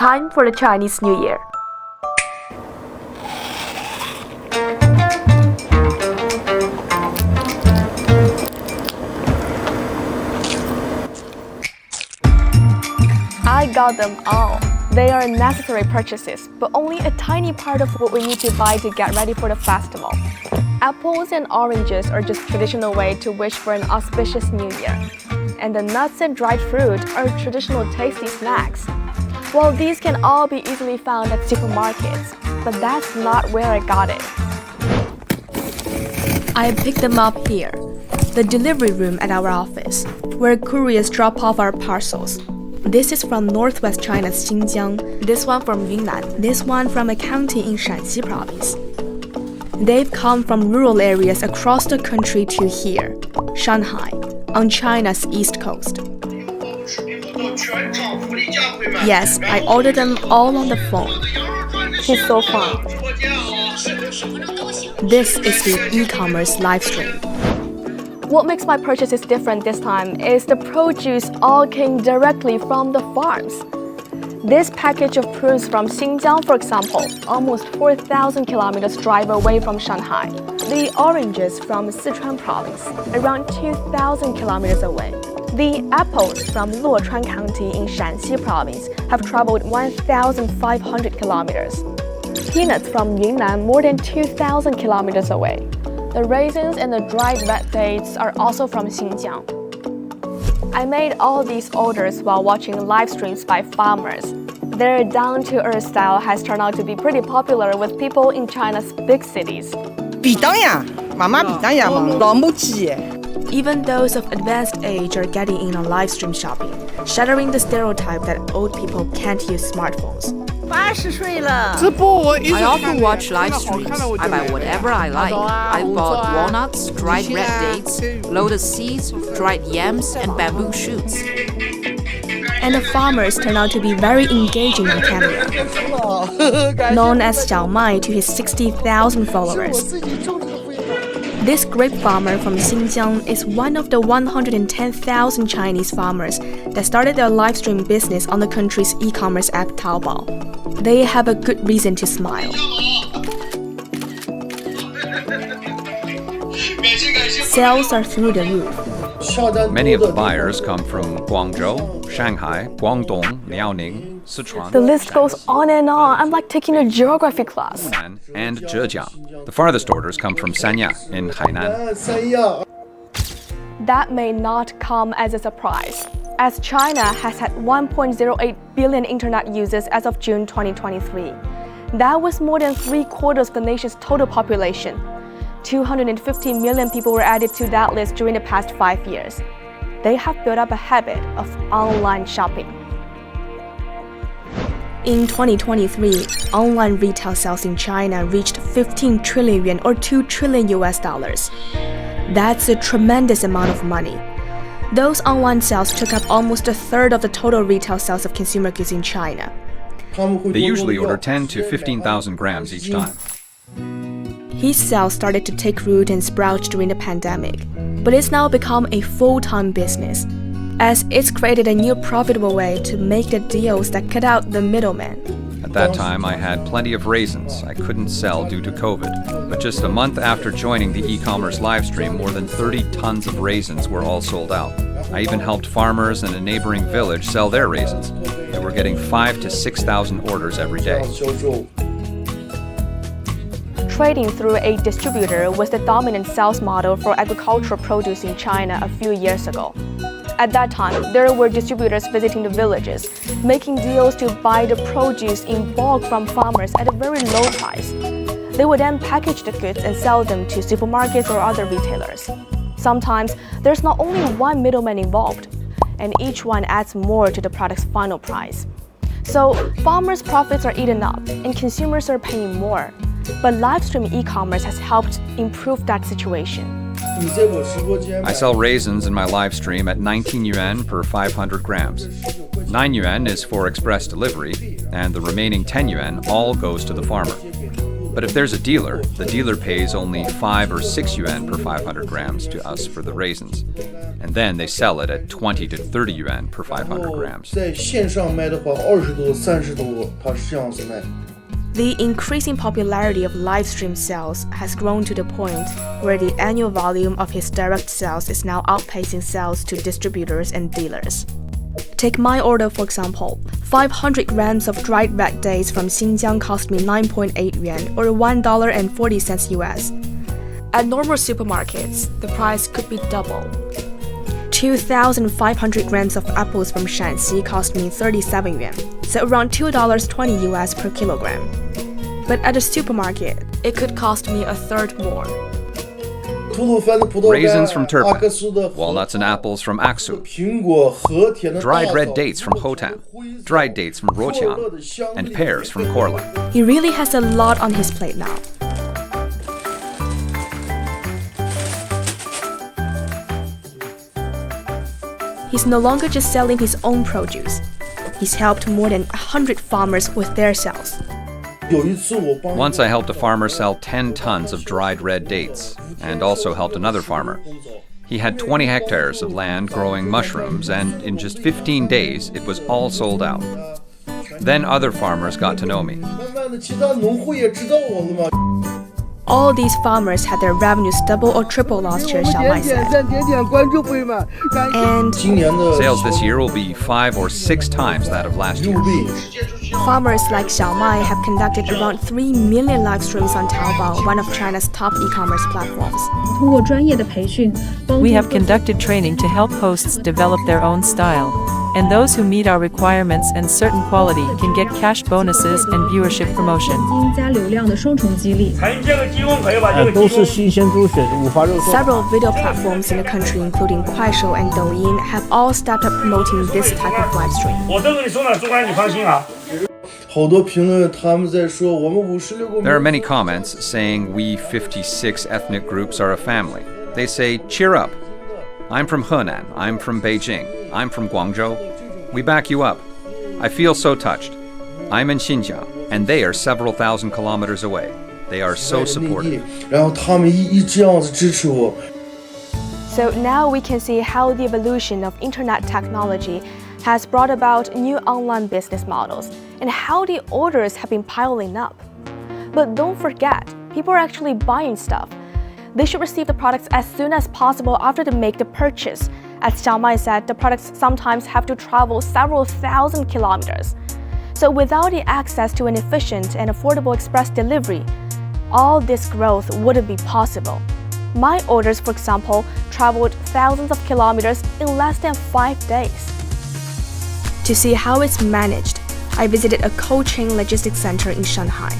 time for the Chinese New Year. I got them all. They are necessary purchases, but only a tiny part of what we need to buy to get ready for the festival. Apples and oranges are just traditional way to wish for an auspicious new year. And the nuts and dried fruit are traditional tasty snacks. Well, these can all be easily found at supermarkets, but that's not where I got it. I picked them up here, the delivery room at our office, where couriers drop off our parcels. This is from northwest China's Xinjiang, this one from Yunnan, this one from a county in Shanxi province. They've come from rural areas across the country to here, Shanghai, on China's east coast. Yes, I ordered them all on the phone. He's so fun. This is the e-commerce live stream. What makes my purchases different this time is the produce all came directly from the farms. This package of produce from Xinjiang, for example, almost 4,000 kilometers drive away from Shanghai. The oranges from Sichuan province, around 2,000 kilometers away. The apples from Luochuan County in Shanxi province have traveled 1,500 kilometers. Peanuts from Yunnan more than 2,000 kilometers away. The raisins and the dried red dates are also from Xinjiang. I made all these orders while watching live streams by farmers. Their down-to-earth style has turned out to be pretty popular with people in China's big cities. Even those of advanced age are getting in on live stream shopping, shattering the stereotype that old people can't use smartphones. I often watch live streams. I buy whatever I like. I bought walnuts, dried red dates, lotus seeds, dried yams, and bamboo shoots. And the farmers turn out to be very engaging on camera. Known as Xiao Mai to his 60,000 followers. This grape farmer from Xinjiang is one of the 110,000 Chinese farmers that started their live stream business on the country's e-commerce app Taobao. They have a good reason to smile. Sales are through the roof. Many of the buyers come from Guangzhou, Shanghai, Guangdong, Liaoning, Sichuan. The list goes on and on. I'm like taking a geography class. And Zhejiang. The farthest orders come from Sanya in Hainan. That may not come as a surprise, as China has had 1.08 billion internet users as of June 2023. That was more than 3/4 of the nation's total population. 250 million people were added to that list during the past 5 years. They have built up a habit of online shopping. In 2023, online retail sales in China reached 15 trillion yuan or $2 trillion. That's a tremendous amount of money. Those online sales took up almost a third of the total retail sales of consumer goods in China. They usually order 10 to 15,000 grams each time. His sales started to take root and sprout during the pandemic, but it's now become a full-time business, as it's created a new profitable way to make the deals that cut out the middlemen. At that time, I had plenty of raisins I couldn't sell due to COVID. But just a month after joining the e-commerce livestream, more than 30 tons of raisins were all sold out. I even helped farmers in a neighboring village sell their raisins. They were getting 5,000 to 6,000 orders every day. Trading through a distributor was the dominant sales model for agricultural produce in China a few years ago. At that time, there were distributors visiting the villages, making deals to buy the produce in bulk from farmers at a very low price. They would then package the goods and sell them to supermarkets or other retailers. Sometimes, there's not only one middleman involved, and each one adds more to the product's final price. So, farmers' profits are eaten up, and consumers are paying more. But live stream e-commerce has helped improve that situation. I sell raisins in my live stream at 19 yuan per 500 grams. 9 yuan is for express delivery, and the remaining 10 yuan all goes to the farmer. But if there's a dealer, the dealer pays only 5 or 6 yuan per 500 grams to us for the raisins. And then they sell it at 20 to 30 yuan per 500 grams. 在线上卖的话，20多、30多，它是这样子卖。 The increasing popularity of live stream sales has grown to the point where the annual volume of his direct sales is now outpacing sales to distributors and dealers. Take my order for example. 500 grams of dried red dates from Xinjiang cost me 9.8 yuan or $1.40 US. At normal supermarkets, the price could be double. 2,500 grams of apples from Shanxi cost me 37 yuan, so around $2.20 US per kilogram. But at a supermarket, it could cost me a third more. Raisins from Turpan, walnuts and apples from Aksu, dried red dates from Hotan, dried dates from Ruoqiang, and pears from Korla. He really has a lot on his plate now. He's no longer just selling his own produce. He's helped more than 100 farmers with their sales. Once I helped a farmer sell 10 tons of dried red dates, and also helped another farmer. He had 20 hectares of land growing mushrooms, and in just 15 days, it was all sold out. Then other farmers got to know me. All these farmers had their revenues double or triple last year, Xiaomai said. And sales this year will be 5 or 6 times that of last year. Farmers like Xiaomai have conducted around 3 million live streams on Taobao, one of China's top e-commerce platforms. We have conducted training to help hosts develop their own style, and those who meet our requirements and certain quality can get cash bonuses and viewership promotion. Several video platforms in the country, including Kuaishou and Douyin, have all stepped up promoting this type of live stream. There are many comments saying we 56 ethnic groups are a family. They say, cheer up. I'm from Henan, I'm from Beijing, I'm from Guangzhou. We back you up. I feel so touched. I'm in Xinjiang, and they are several thousand kilometers away. They are so supportive. So now we can see how the evolution of internet technology has brought about new online business models and how the orders have been piling up. But don't forget, people are actually buying stuff. They should receive the products as soon as possible after they make the purchase. As Xiaomai said, the products sometimes have to travel several thousand kilometers. So without the access to an efficient and affordable express delivery, all this growth wouldn't be possible. My orders, for example, traveled thousands of kilometers in less than 5 days. To see how it's managed, I visited a cold chain logistics center in Shanghai.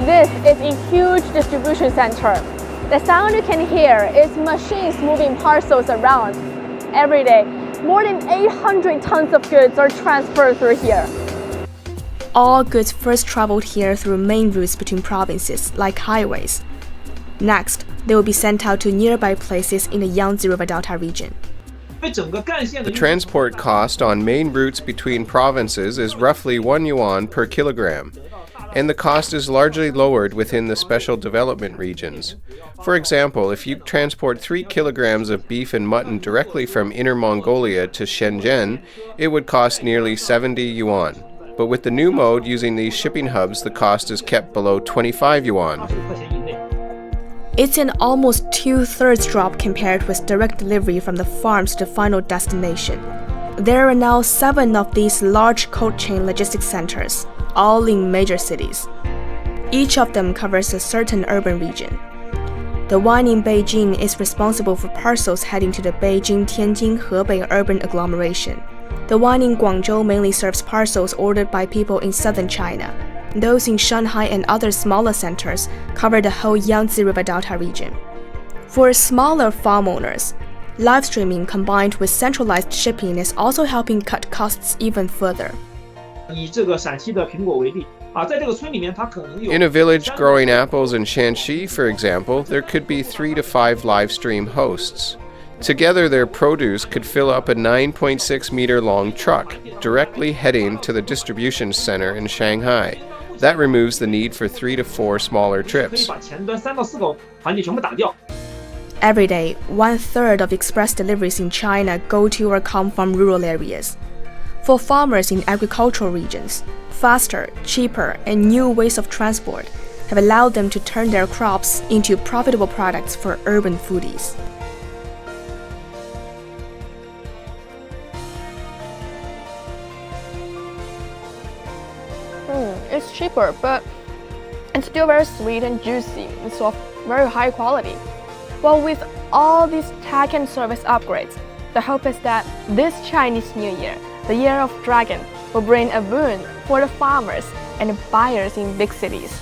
This is a huge distribution center. The sound you can hear is machines moving parcels around. Every day, more than 800 tons of goods are transferred through here. All goods first traveled here through main routes between provinces, like highways. Next, they will be sent out to nearby places in the Yangtze River Delta region. The transport cost on main routes between provinces is roughly 1 yuan per kilogram, and the cost is largely lowered within the special development regions. For example, if you transport 3 kilograms of beef and mutton directly from Inner Mongolia to Shenzhen, it would cost nearly 70 yuan. But with the new mode using these shipping hubs, the cost is kept below 25 yuan. It's an almost 2/3 drop compared with direct delivery from the farms to the final destination. There are now 7 of these large cold chain logistics centers, all in major cities. Each of them covers a certain urban region. The one in Beijing is responsible for parcels heading to the Beijing-Tianjin-Hebei urban agglomeration. The one in Guangzhou mainly serves parcels ordered by people in southern China. Those in Shanghai and other smaller centers cover the whole Yangtze River Delta region. For smaller farm owners, live streaming combined with centralized shipping is also helping cut costs even further. In a village growing apples in Shanxi, for example, there could be 3 to 5 live stream hosts. Together, their produce could fill up a 9.6 meter long truck, directly heading to the distribution center in Shanghai. That removes the need for 3 to 4 smaller trips. Every day, 1/3 of express deliveries in China go to or come from rural areas. For farmers in agricultural regions, faster, cheaper, and new ways of transport have allowed them to turn their crops into profitable products for urban foodies. It's cheaper, but it's still very sweet and juicy. It's of very high quality. Well, with all these tech and service upgrades, the hope is that this Chinese New Year, the Year of Dragon, will bring a boon for the farmers and buyers in big cities.